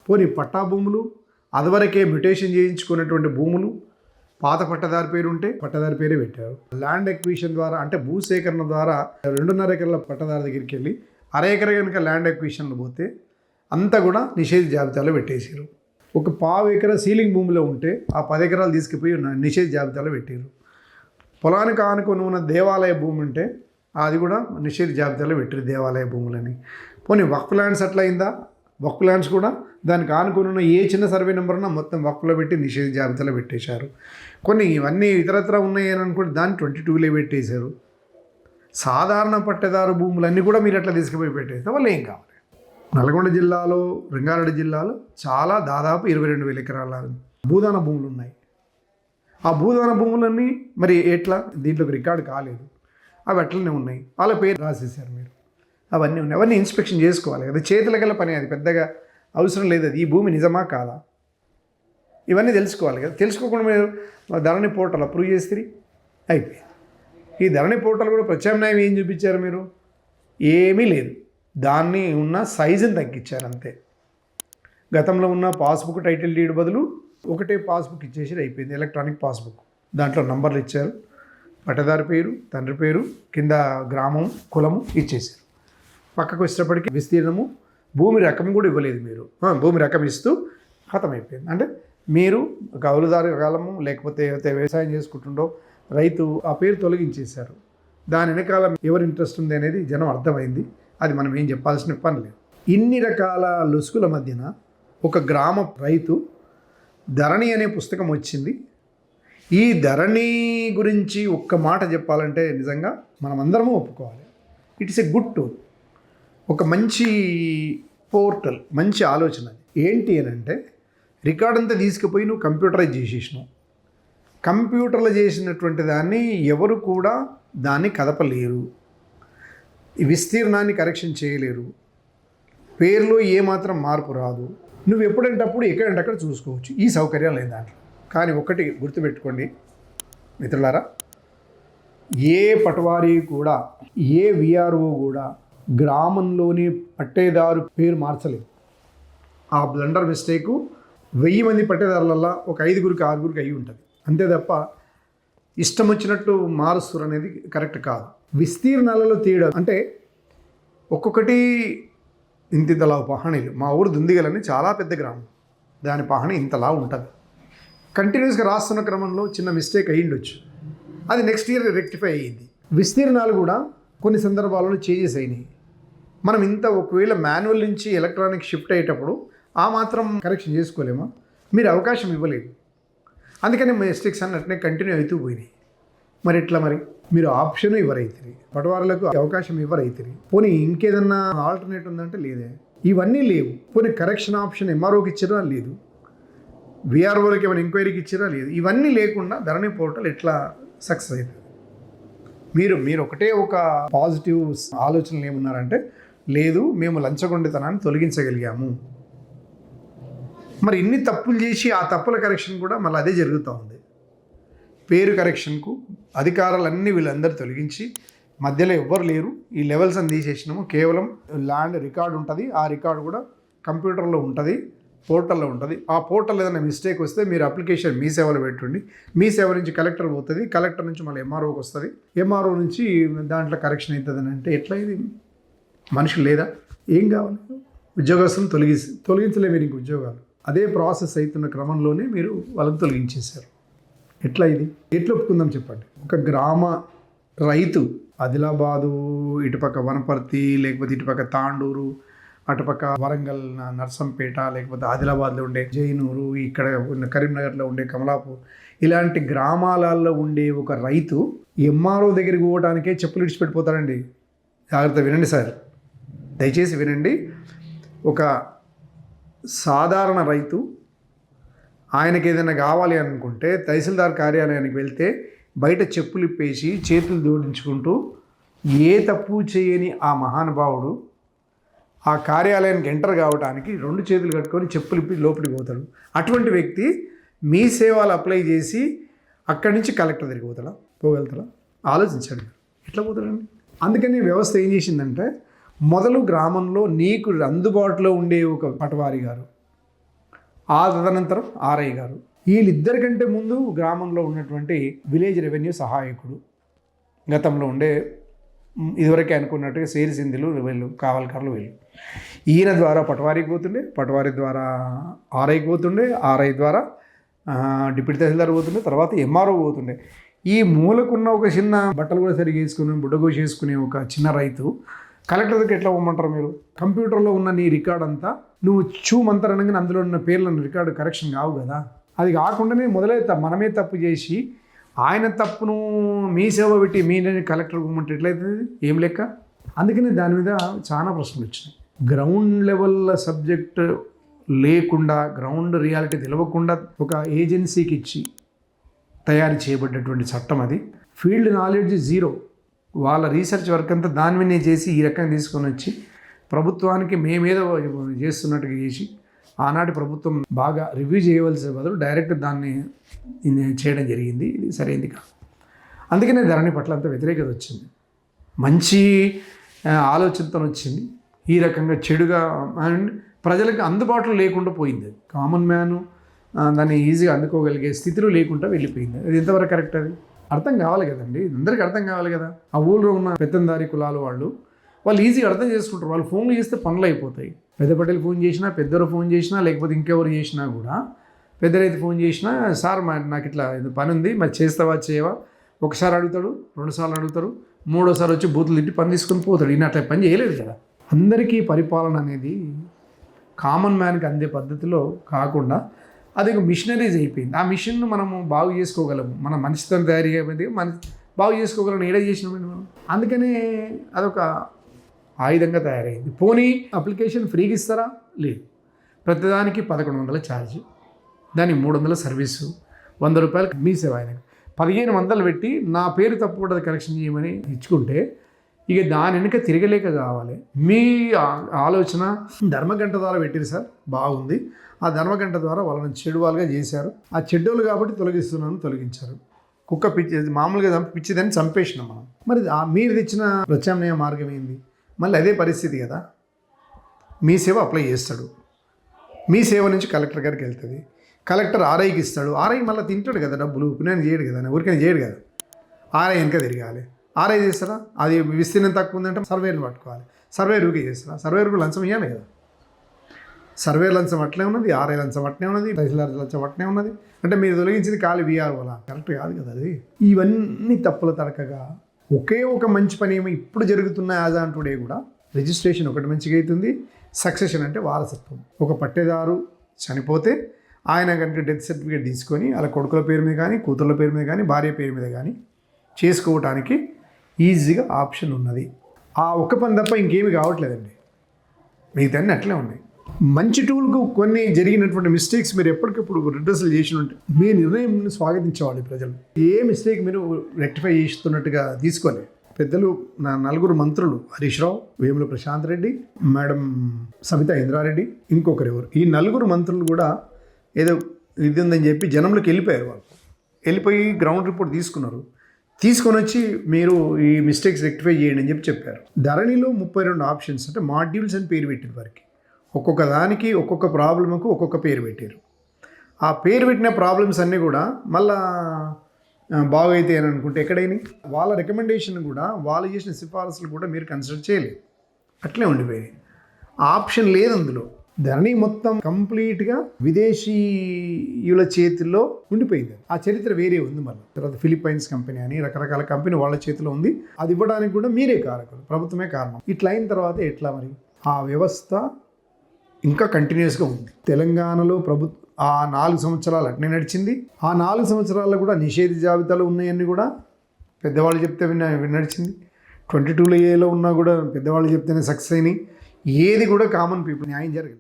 పోనీ పట్టా భూములు, అదివరకే మ్యుటేషన్ చేయించుకున్నటువంటి భూములు పాత పట్టదారి పేరు ఉంటే పట్టదారి పేరే పెట్టారు. ల్యాండ్ ఎక్విజిషన్ ద్వారా అంటే భూసేకరణ ద్వారా 2.5 ఎకరాల పట్టదారి దగ్గరికి వెళ్ళి అర ఎకర కనుక ల్యాండ్ ఎక్విజిషన్లు పోతే అంతా కూడా నిషేధ జాబితాలో పెట్టేసారు. ఒక పావు ఎకర సీలింగ్ భూమిలో ఉంటే ఆ 10 ఎకరాలు తీసుకుపోయి నిషేధ జాబితాలో పెట్టారు. పొలానికి ఆనుకొని ఉన్న దేవాలయ భూమి ఉంటే అది కూడా నిషేధ జాబితాలో పెట్టారు దేవాలయ భూములని. పోనీ వక్ఫ్ ల్యాండ్స్ అట్లా అయిందా? వక్ఫ్ ల్యాండ్స్ కూడా దానికి ఆనుకొని ఉన్న ఏ చిన్న సర్వే నెంబర్ ఉన్నా మొత్తం వక్ఫ్లో పెట్టి నిషేధ జాబితాలో పెట్టేశారు. కొన్ని ఇవన్నీ ఇతరత్ర ఉన్నాయి అని అనుకుంటే దాన్ని 22లో పెట్టేశారు. సాధారణ పట్టేదారు భూములన్నీ కూడా మీరు అట్లా తీసుకుపోయి పెట్టేస్తే వాళ్ళు ఏం కావాలి? నల్గొండ జిల్లాలో, రంగారెడ్డి జిల్లాలో చాలా దాదాపు 22,000 ఎకరాల భూదాన భూములు ఉన్నాయి. ఆ భూదాన భూములన్నీ మరి ఎట్లా దీంట్లోకి రికార్డు కాలేదు, అవి అట్లనే ఉన్నాయి, వాళ్ళ పేరు రాసేసారు మీరు. అవన్నీ ఉన్నాయి, అవన్నీ ఇన్స్పెక్షన్ చేసుకోవాలి కదా. చేతులకల్లా పని, అది పెద్దగా అవసరం లేదు. అది ఈ భూమి నిజమా కాదా ఇవన్నీ తెలుసుకోవాలి కదా. తెలుసుకోకుండా మీరు ధరణి పోర్టల్ అప్రూవ్ చేస్తే అయిపోయింది. ఈ ధరణి పోర్టల్ కూడా ప్రత్యామ్నాయం ఏం చూపించారు మీరు? ఏమీ లేదు. దాన్ని ఉన్న సైజుని తగ్గించారు అంతే. గతంలో ఉన్న పాస్బుక్ టైటిల్ డీడ్ బదులు ఒకటే పాస్బుక్ ఇచ్చేసి అయిపోయింది. ఎలక్ట్రానిక్ పాస్బుక్, దాంట్లో నంబర్లు ఇచ్చారు, పట్టదారి పేరు, తండ్రి పేరు, కింద గ్రామం, కులము ఇచ్చేసారు. పక్కకు వచ్చేటప్పటికి విస్తీర్ణము, భూమి రకం కూడా ఇవ్వలేదు మీరు. భూమి రకం ఇస్తూ ఖతం అయిపోయింది. అంటే మీరు కౌలుదారు కాలము లేకపోతే వ్యవసాయం చేసుకుంటుండో రైతు ఆ పేరు తొలగించేశారు. దాని వెనకాల ఎవరి ఇంట్రెస్ట్ ఉంది అనేది జనం అర్థమైంది. అది మనం ఏం చెప్పాల్సిన పని లేదు. ఇన్ని రకాల లొసుగుల మధ్యన ఒక గ్రామ రైతు ధరణి అనే పుస్తకం వచ్చింది. ఈ ధరణి గురించి ఒక్క మాట చెప్పాలంటే నిజంగా మనం అందరము ఒప్పుకోవాలి. It is a good tool, ఒక మంచి పోర్టల్, మంచి ఆలోచన. ఏంటి అని అంటే రికార్డ్ అంతా తీసుకుపోయి నువ్వు కంప్యూటరైజ్ చేసేసినావు. కంప్యూటర్లో చేసినటువంటి దాన్ని ఎవరు కూడా దాన్ని కదపలేరు, విస్తీర్ణాన్ని కరెక్షన్ చేయలేరు, పేరులో ఏమాత్రం మార్పు రాదు. నువ్వు ఎప్పుడంటప్పుడు ఎక్కడంటే అక్కడ చూసుకోవచ్చు. ఈ సౌకర్యాలు లేదు దాంట్లో. కానీ ఒకటి గుర్తుపెట్టుకోండి మిత్రులారా, ఏ పటవారీ కూడా, ఏ విఆర్ఓ కూడా గ్రామంలోని పట్టేదారు పేరు మార్చలేదు. ఆ బ్లండర్ మిస్టేకు 1000 మంది పట్టేదారులలో ఒక 5గురికి 6గురికి అయ్యి ఉంటుంది అంతే తప్ప ఇష్టం వచ్చినట్టు మారుస్తారు అనేది కరెక్ట్ కాదు. విస్తీర్ణాలలో తీయడం అంటే ఒక్కొక్కటి ఇంతలా పహాణీలు. మా ఊరు దుందిగలని చాలా పెద్ద గ్రామం, దాని పహాణి ఇంతలా ఉంటుంది. కంటిన్యూస్గా రాస్తున్న క్రమంలో చిన్న మిస్టేక్ అయ్యిండొచ్చు, అది నెక్స్ట్ ఇయర్ రెక్టిఫై అయ్యింది. విస్తీర్ణాలు కూడా కొన్ని సందర్భాలలో చేంజెస్ అయినాయి. మనం ఇంత ఒకవేళ మాన్యువల్ నుంచి ఎలక్ట్రానిక్ షిఫ్ట్ అయ్యేటప్పుడు ఆ మాత్రం కరెక్షన్ చేసుకోలేమా? మీరు అవకాశం ఇవ్వలేదు, అందుకని మిస్టేక్స్ అన్నట్టునే కంటిన్యూ అవుతూ పోయినాయి. మరి ఎట్లా? మరి మీరు ఆప్షన్ ఇవ్వరైతుంది, పటవారులకు అవకాశం ఇవ్వరైతుంది. పోనీ ఇంకేదన్నా ఆల్టర్నేట్ ఉందంటే లేదే, ఇవన్నీ లేవు. పోనీ కరెక్షన్ ఆప్షన్ ఎంఆర్ఓకి ఇచ్చినా లేదు, విఆర్ఓలకి ఏమైనా ఎంక్వైరీకి ఇచ్చినా లేదు. ఇవన్నీ లేకుండా ధరణి పోర్టల్ ఎట్లా సక్సెస్ అవుతుంది? మీరు ఒకటే ఒక పాజిటివ్ ఆలోచనలు ఏమున్నారంటే లేదు మేము లంచగొండితనాన్ని తొలగించగలిగాము. మరి ఇన్ని తప్పులు చేసి ఆ తప్పుల కరెక్షన్ కూడా మళ్ళీ అదే జరుగుతూ ఉంది. పేరు కరెక్షన్కు అధికారాలన్నీ వీళ్ళందరూ తొలగించి మధ్యలో ఎవ్వరు లేరు. ఈ లెవెల్స్ అని తీసేసినాము. కేవలం ల్యాండ్ రికార్డు ఉంటుంది, ఆ రికార్డు కూడా కంప్యూటర్లో ఉంటుంది, పోర్టల్లో ఉంటుంది. ఆ పోర్టల్ ఏదైనా మిస్టేక్ వస్తే మీరు అప్లికేషన్ మీ సేవలో పెట్టుండి, మీ సేవ నుంచి కలెక్టర్ పోతుంది, కలెక్టర్ నుంచి మళ్ళీ ఎంఆర్ఓకి వస్తుంది, ఎంఆర్ఓ నుంచి దాంట్లో కరెక్షన్ అవుతుంది అని అంటే ఎట్లా? ఇది మనుషులు లేదా? ఏం కావాలి? ఉద్యోగస్తులను తొలగించలే మీరు ఇంక ఉద్యోగాలు. అదే ప్రాసెస్ అవుతున్న క్రమంలోనే మీరు వాళ్ళని తొలగించేశారు. ఎట్లా ఇది? ఎట్లా ఒప్పుకుందాం చెప్పండి? ఒక గ్రామ రైతు ఆదిలాబాదు, ఇటుపక్క వనపర్తి, లేకపోతే ఇటుపక్క తాండూరు, అటుపక్క వరంగల్ నర్సంపేట, లేకపోతే ఆదిలాబాద్లో ఉండే జైనూరు, ఇక్కడ ఉన్న కరీంనగర్లో ఉండే కమలాపూర్, ఇలాంటి గ్రామాలలో ఉండే ఒక రైతు ఎంఆర్ఓ దగ్గరికి పోవడానికే చెప్పులు ఇడిచిపెట్టిపోతాడండి. జాగ్రత్త వినండి సార్, దయచేసి వినండి. ఒక సాధారణ రైతు ఆయనకి ఏదైనా కావాలి అనుకుంటే తహసీల్దార్ కార్యాలయానికి వెళ్తే బయట చెప్పులు ఇప్పేసి చేతులు జోడించుకుంటూ ఏ తప్పు చేయని ఆ మహానుభావుడు ఆ కార్యాలయానికి ఎంటర్ కావడానికి 2 చేతులు కట్టుకొని చెప్పులు ఇప్పి లోపలికి పోతాడు. అటువంటి వ్యక్తి మీ సేవలు అప్లై చేసి అక్కడి నుంచి కలెక్టర్ దగ్గరికి పోగలుగుతాడా? ఆలోచించండి, ఎట్లా పోతాడండి? అందుకని వ్యవస్థ ఏం చేసిందంటే మొదలు గ్రామంలో నీకు అందుబాటులో ఉండే ఒక పటవారి గారు, ఆ తదనంతరం ఆర్ఐ గారు. వీళ్ళిద్దరికంటే ముందు గ్రామంలో ఉన్నటువంటి విలేజ్ రెవెన్యూ సహాయకుడు, గతంలో ఉండే ఇదివరకే అనుకున్నట్టుగా సేరిసిందులు వీళ్ళు కావల్కర్లు వీళ్ళు. ఈయన ద్వారా పటవారికి పోతుండే, పటవారి ద్వారా ఆర్ఐకి పోతుండే, ఆర్ఐ ద్వారా డిప్యూటీ తహసీల్దార్ పోతుండే, తర్వాత ఎంఆర్ఓ పోతుండే. ఈ మూలకున్న ఒక చిన్న బట్టలు కూడా సరిగ్గా వేసుకుని బుడ్డగోసి వేసుకునే ఒక చిన్న రైతు కలెక్టర్ దగ్గర ఎట్లా పోమంటారు మీరు? కంప్యూటర్లో ఉన్న నీ రికార్డ్ అంతా నువ్వు చూమంతరణంగా అందులో ఉన్న పేర్లను రికార్డు కరెక్షన్ కావు కదా. అది కాకుండానే మొదలై మనమే తప్పు చేసి ఆయన తప్పును మీ సేవ పెట్టి మీ కలెక్టర్ పోమంటే ఎట్లయితుంది? ఏం లెక్క? అందుకని దాని మీద చాలా ప్రశ్నలు వచ్చినాయి. గ్రౌండ్ లెవెల్ సబ్జెక్ట్ లేకుండా, గ్రౌండ్ రియాలిటీ తెలియకుండా ఒక ఏజెన్సీకి ఇచ్చి తయారు చేయబడ్డటువంటి చట్టం అది. Field knowledge zero. వాళ్ళ రీసెర్చ్ వర్క్ అంతా దాని మీదే చేసి ఈ రకంగా తీసుకొని వచ్చి ప్రభుత్వానికి మేమేదో చేస్తున్నట్టుగా చేసి ఆనాటి ప్రభుత్వం బాగా రివ్యూ చేయవలసిన బదులు డైరెక్ట్ దాన్ని చేయడం జరిగింది. ఇది సరైనది కాదు. అందుకనే ధరణి పట్ల అంత వ్యతిరేకత వచ్చింది. మంచి ఆలోచనతో వచ్చింది, ఈ రకంగా చెడుగా అండ్ ప్రజలకు అందుబాటులో లేకుండా పోయింది. కామన్ మ్యాను దాన్ని ఈజీగా అందుకోగలిగే స్థితిలో లేకుండా వెళ్ళిపోయింది. అది ఎంతవరకు కరెక్ట్? అది అర్థం కావాలి కదండి, అందరికీ అర్థం కావాలి కదా. ఆ ఊళ్ళో ఉన్న పెత్తందారి కులాలు వాళ్ళు ఈజీగా అర్థం చేసుకుంటారు. వాళ్ళు ఫోన్లు చేస్తే పనులు అయిపోతాయి. పెద్ద పటేలు ఫోన్ చేసినా, పెద్దరు ఫోన్ చేసినా, లేకపోతే ఇంకెవరు చేసినా కూడా, పెద్ద రైతు ఫోన్ చేసినా, సార్ నాకు ఇట్లా పని ఉంది, మరి చేస్తావా చేయవా? ఒకసారి అడుగుతాడు, 2 సార్లు అడుగుతారు, 3వసారి వచ్చి బూతులు తిట్టి పని తీసుకొని పోతాడు. ఈయన అట్లా పని చేయలేదు కదా. అందరికీ పరిపాలన అనేది కామన్ మ్యాన్కి అందే పద్ధతిలో కాకుండా అది ఒక మిషనరీస్ అయిపోయింది. ఆ మిషన్ను మనము బాగు చేసుకోగలము. మన మనిషితో తయారు చేయబడి బాగు చేసుకోగలం. ఏడా చేసినామండి మనం. అందుకనే అదొక ఆయుధంగా తయారైంది. పోనీ అప్లికేషన్ ఫ్రీగా ఇస్తారా? లేదు. ప్రతిదానికి 1100 ఛార్జ్, దానికి 300 సర్వీసు, 100 రూపాయలు మీ సేవ. ఆయనకు 1500 పెట్టి నా పేరు తప్పకుండా కరెక్షన్ చేయమని ఇచ్చుకుంటే ఇక దాని వెనుక తిరగలేక కావాలి. మీ ఆలోచన ధర్మగంట ద్వారా పెట్టారు సార్, బాగుంది. ఆ ధర్మగంట ద్వారా వాళ్ళని చెడు వాళ్ళుగా చేశారు. ఆ చెడ్డోళ్ళు కాబట్టి తొలగించారు. కుక్క పిచ్చి మామూలుగా పిచ్చిదని చంపేసినాం మనం. మరి మీరు తెచ్చిన ప్రత్యామ్నాయ మార్గం ఏంది? మళ్ళీ అదే పరిస్థితి కదా. మీ సేవ అప్లై చేస్తాడు, మీ సేవ నుంచి కలెక్టర్ గారికి వెళ్తుంది, కలెక్టర్ ఆర్ఐకి ఇస్తాడు. ఆర్ఐ మళ్ళీ తింటాడు కదా డబ్బులు, ఉపనయనం చేయడు కదా, ఊరికైనా చేయడు కదా. ఆర్ఐ వెనక తిరగాలి. ఆర్ఐ చేస్తారా? అది విస్తీర్ణం తక్కువ ఉందంటే సర్వేలు పట్టుకోవాలి. సర్వేరుకి చేస్తారా? సర్వేరుకు లంచం ఇవ్వాలి కదా. సర్వే లంచం అట్లే ఉన్నది, ఆర్ఐ లంచం అట్లే ఉన్నది, తహసీల్దార్ లంచం అట్లే ఉన్నది. అంటే మీరు తొలగించింది ఖాళీ వీఆర్ వల్ల కరెక్ట్ కాదు కదా అది. ఇవన్నీ తప్పుల తడకగా ఒకే ఒక మంచి పని ఏమో ఇప్పుడు జరుగుతున్న యాజ్ ఆన్ టుడే కూడా రిజిస్ట్రేషన్ ఒకటి మంచిగా అవుతుంది. సక్సెషన్ అంటే వారసత్వం. ఒక పట్టేదారు చనిపోతే ఆయన కనుక డెత్ సర్టిఫికేట్ తీసుకొని అలా కొడుకుల పేరు మీద కానీ, కూతుర్ల పేరు మీద కానీ, భార్య పేరు మీద కానీ చేసుకోవటానికి ఈజీగా ఆప్షన్ ఉన్నది. ఆ ఒక్క పని తప్ప ఇంకేమి కావట్లేదండి. మిగతాన్ని అట్లే ఉన్నాయి. మంచి టూల్కు కొన్ని జరిగినటువంటి మిస్టేక్స్ మీరు ఎప్పటికప్పుడు రిడ్రెస్లు చేసి ఉంటే మీ నిర్ణయం స్వాగతించేవాళ్ళు ప్రజలు. ఏ మిస్టేక్ మీరు రెక్టిఫై చేస్తున్నట్టుగా తీసుకోలేదు. పెద్దలు నా 4 మంత్రులు, హరీష్ రావు, వేముల ప్రశాంత్ రెడ్డి, మేడం సబితా ఇంద్రారెడ్డి, ఇంకొకరు ఎవరు, ఈ 4 మంత్రులు కూడా ఏదో ఇది ఉందని చెప్పి జనంలోకి వెళ్ళిపోయారు. వాళ్ళు వెళ్ళిపోయి గ్రౌండ్ రిపోర్ట్ తీసుకొని వచ్చి మీరు ఈ మిస్టేక్స్ రెక్టిఫై చేయండి అని చెప్పారు. ధరణిలో 32 ఆప్షన్స్ అంటే మాడ్యూల్స్ అని పేరు పెట్టిన వారికి ఒక్కొక్క దానికి ఒక్కొక్క ప్రాబ్లమ్కు ఒక్కొక్క పేరు పెట్టారు. ఆ పేరు పెట్టిన ప్రాబ్లమ్స్ అన్నీ కూడా మళ్ళా బాగైతే అని అనుకుంటే ఎక్కడైనా వాళ్ళ రికమెండేషన్ కూడా, వాళ్ళు చేసిన సిఫారసులు కూడా మీరు కన్సిడర్ చేయలేదు. అట్లే ఉండిపోయాయి. ఆప్షన్ లేదు అందులో. ధరణి మొత్తం కంప్లీట్గా విదేశీయుల చేతుల్లో ఉండిపోయింది. ఆ చరిత్ర వేరే ఉంది. మళ్ళీ తర్వాత ఫిలిప్పైన్స్ కంపెనీ అని రకరకాల కంపెనీ వాళ్ళ చేతిలో ఉంది. అది ఇవ్వడానికి కూడా మీరే కారకులు, ప్రభుత్వమే కారణం. ఇట్లా అయిన తర్వాత ఎట్లా మరి? ఆ వ్యవస్థ ఇంకా కంటిన్యూస్గా ఉంది. తెలంగాణలో ఆ 4 సంవత్సరాలు అట్నే నడిచింది. ఆ 4 సంవత్సరాల్లో కూడా నిషేధ జాబితాలో ఉన్నాయన్నీ కూడా పెద్దవాళ్ళు చెప్తే నడిచింది. 22లో ఏలో ఉన్నా కూడా పెద్దవాళ్ళు చెప్తేనే సక్సెస్ అయినాయి. ఏది కూడా కామన్ పీపుల్ న్యాయం జరగలేదు.